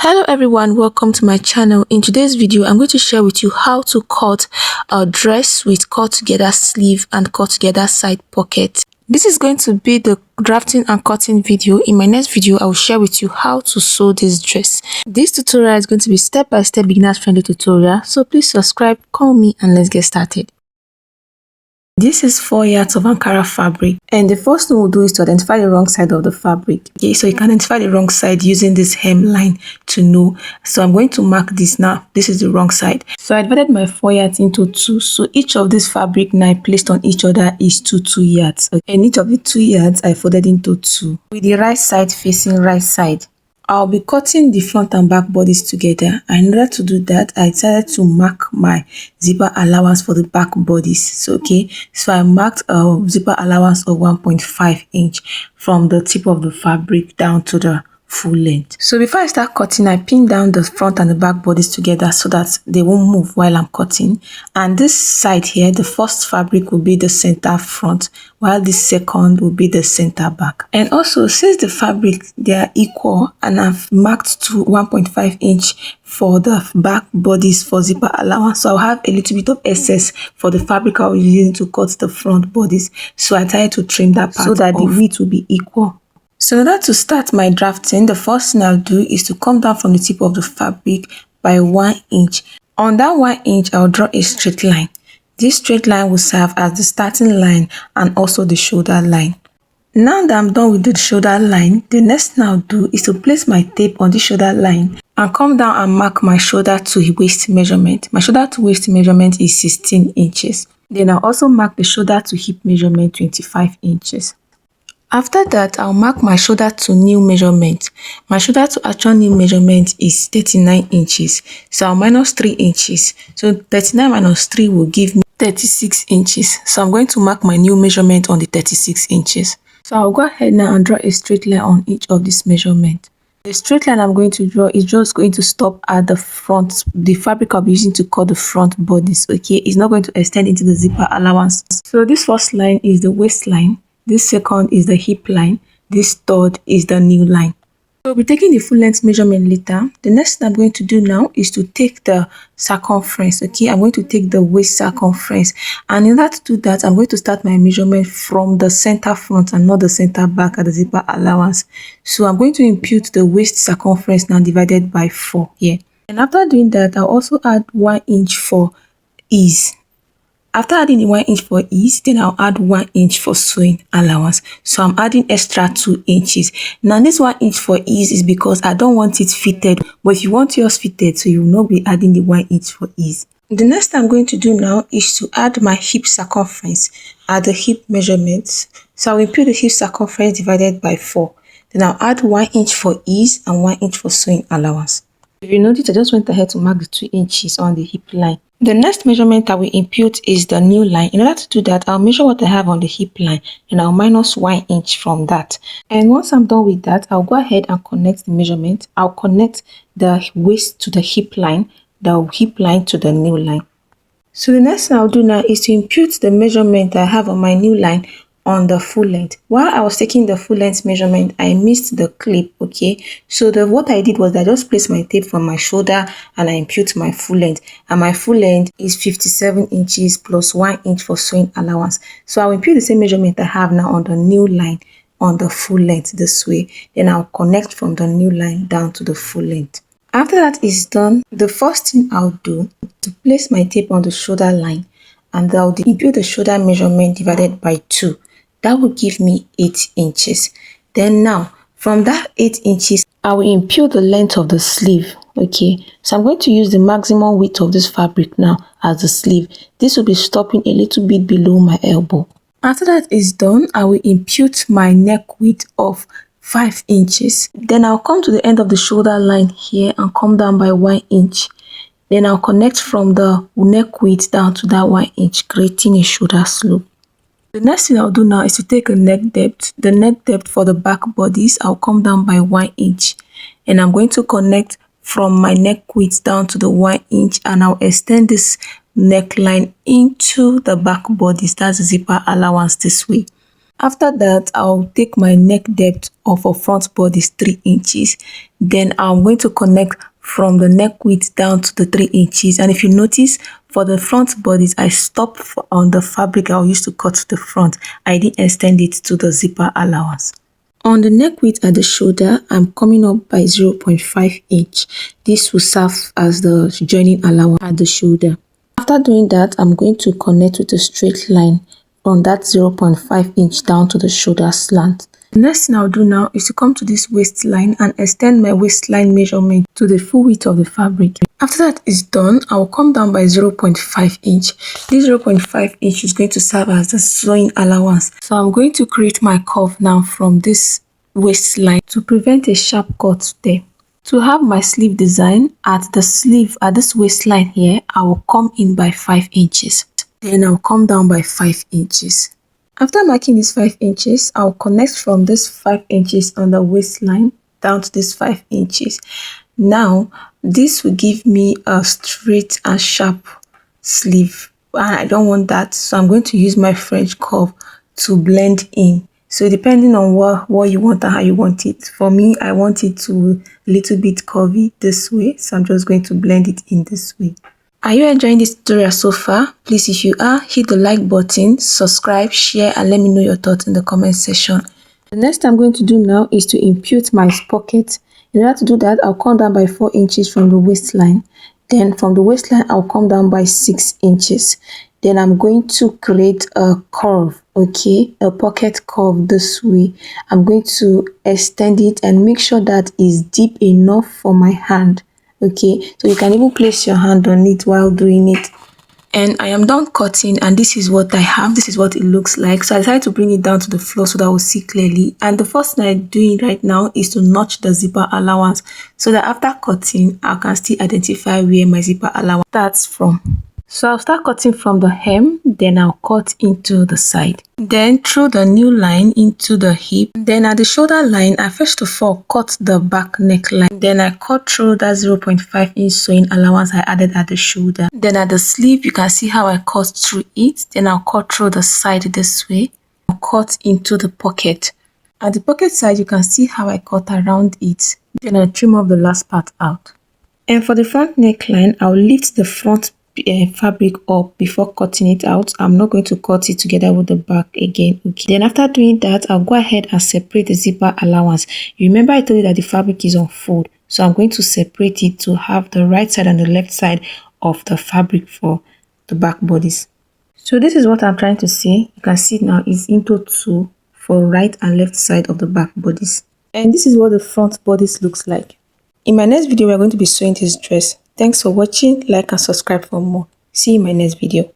Hello everyone, welcome to my channel. In today's video I'm going to share with you how to cut a dress with cut together sleeve and cut together side pocket. This is going to be the drafting and cutting video. In my next video I will share with you how to sew this dress. This tutorial is going to be step-by-step beginners friendly tutorial, so please subscribe, call me, and let's get started. This is 4 yards of Ankara fabric, and the first thing we'll do is to identify the wrong side of the fabric. Okay, so you can identify the wrong side using this hemline to know. So I'm going to mark this now. This is the wrong side. So I divided my 4 yards into 2. So each of this fabric now placed on each other is 2 yards. Okay, and each of the 2 yards I folded into 2 with the right side facing right side. I'll be cutting the front and back bodies together, and in order to do that, I decided to mark my zipper allowance for the back bodies. So I marked a zipper allowance of 1.5 inch from the tip of the fabric down to the full length. So before I start cutting, I pin down the front and the back bodies together so that they won't move while I'm cutting. And this side here, the first fabric will be the center front, while the second will be the center back. And also, since the fabric they are equal and I've marked to 1.5 inch for the back bodies for zipper allowance, so I'll have a little bit of excess for the fabric I was using to cut the front bodies. So I tried to trim that part so that the width will be equal. So in order to start my drafting, the first thing I'll do is to come down from the tip of the fabric by 1 inch. On that 1 inch, I'll draw a straight line. This straight line will serve as the starting line and also the shoulder line. Now that I'm done with the shoulder line, the next thing I'll do is to place my tape on the shoulder line and come down and mark my shoulder to waist measurement. My shoulder to waist measurement is 16 inches. Then I'll also mark the shoulder to hip measurement 25 inches. After that, I'll mark my shoulder to new measurement. My shoulder to actual new measurement is 39 inches. So I'll minus 3 inches. So 39 minus 3 will give me 36 inches. So I'm going to mark my new measurement on the 36 inches. So I'll go ahead now and draw a straight line on each of this measurement. The straight line I'm going to draw is just going to stop at the front, the fabric I'll be using to cut the front bodies. Okay, it's not going to extend into the zipper allowance. So this first line is the waistline. This second is the hip line. This third is the new line. So we'll be taking the full length measurement later. The next thing I'm going to do now is to take the circumference. Okay, I'm going to take the waist circumference. And in order to do that, I'm going to start my measurement from the center front and not the center back at the zipper allowance. So I'm going to impute the waist circumference now divided by 4 here. And after doing that, I'll also add 1 inch for ease. After adding the 1 inch for ease, then I'll add 1 inch for sewing allowance. So I'm adding extra 2 inches. Now this 1 inch for ease is because I don't want it fitted. But if you want yours fitted, so you will not be adding the 1 inch for ease. The next thing I'm going to do now is to add my hip circumference at the hip measurements. So I'll impute the hip circumference divided by 4. Then I'll add 1 inch for ease and 1 inch for sewing allowance. If you notice, I just went ahead to mark the 2 inches on the hip line. The next measurement I will impute is the new line. In order to do that, I'll measure what I have on the hip line and I'll minus 1 inch from that. And once I'm done with that, I'll go ahead and connect the measurement. I'll connect the waist to the hip line to the new line. So the next thing I'll do now is to impute the measurement I have on my new line on the full length. While I was taking the full length measurement, I missed the clip. Okay, so what I did was I just placed my tape from my shoulder and I impute my full length, and my full length is 57 inches plus 1 inch for sewing allowance. So I'll impute the same measurement I have now on the new line on the full length this way. Then I'll connect from the new line down to the full length. After that is done, the first thing I'll do is to place my tape on the shoulder line, and I'll impute the shoulder measurement divided by 2. That will give me 8 inches. Then now, from that 8 inches, I will impute the length of the sleeve. Okay, so I'm going to use the maximum width of this fabric now as the sleeve. This will be stopping a little bit below my elbow. After that is done, I will impute my neck width of 5 inches. Then I'll come to the end of the shoulder line here and come down by 1 inch. Then I'll connect from the neck width down to that 1 inch, creating a shoulder slope. The next thing I'll do now is to take a neck depth. The neck depth for the back bodies, I'll come down by 1 inch. And I'm going to connect from my neck width down to the 1 inch, and I'll extend this neckline into the back bodies. That's the zipper allowance this way. After that, I'll take my neck depth of a front bodice 3 inches. Then I'm going to connect from the neck width down to the 3 inches. And if you notice, for the front bodice, I stop on the fabric I'll use to cut the front. I didn't extend it to the zipper allowance. On the neck width at the shoulder, I'm coming up by 0.5 inch. This will serve as the joining allowance at the shoulder. After doing that, I'm going to connect with a straight line from that 0.5 inch down to the shoulder slant. The next thing I'll do now is to come to this waistline and extend my waistline measurement to the full width of the fabric. After that is done, I'll come down by 0.5 inch. This 0.5 inch is going to serve as the sewing allowance. So I'm going to create my curve now from this waistline to prevent a sharp cut there. To have my sleeve design at the sleeve at this waistline here, I will come in by 5 inches. Then I'll come down by 5 inches. After marking these 5 inches, I'll connect from this 5 inches on the waistline down to this 5 inches. Now, this will give me a straight and sharp sleeve. I don't want that, so I'm going to use my French curve to blend in. So depending on what you want and how you want it. For me, I want it to a little bit curvy this way, so I'm just going to blend it in this way. Are you enjoying this tutorial so far? Please, if you are, hit the like button, subscribe, share, and let me know your thoughts in the comment section. The next thing I'm going to do now is to impute my pocket. In order to do that, I'll come down by 4 inches from the waistline. Then from the waistline, I'll come down by 6 inches. Then I'm going to create a curve, okay, a pocket curve this way. I'm going to extend it and make sure that it's deep enough for my hand. Okay, so you can even place your hand on it while doing it. And I am done cutting, and this is what I have. This is what it looks like. So I decided to bring it down to the floor so that I will see clearly. And the first thing I'm doing right now is to notch the zipper allowance so that after cutting, I can still identify where my zipper allowance starts from. So I'll start cutting from the hem, then I'll cut into the side. Then through the new line into the hip. Then at the shoulder line, I first of all cut the back neckline. Then I cut through that 0.5 inch sewing allowance I added at the shoulder. Then at the sleeve, you can see how I cut through it. Then I'll cut through the side this way. I'll cut into the pocket. At the pocket side, you can see how I cut around it. Then I trim off the last part out. And for the front neckline, I'll lift the front fabric up before cutting it out. I'm not going to cut it together with the back again. Okay. Then after doing that, I'll go ahead and separate the zipper allowance. You remember I told you that the fabric is on fold, so I'm going to separate it to have the right side and the left side of the fabric for the back bodice. So this is what I'm trying to say. You can see now it's into 2 for right and left side of the back bodice. And this is what the front bodice looks like. In my next video, we're going to be sewing this dress. Thanks for watching, like and subscribe for more. See you in my next video.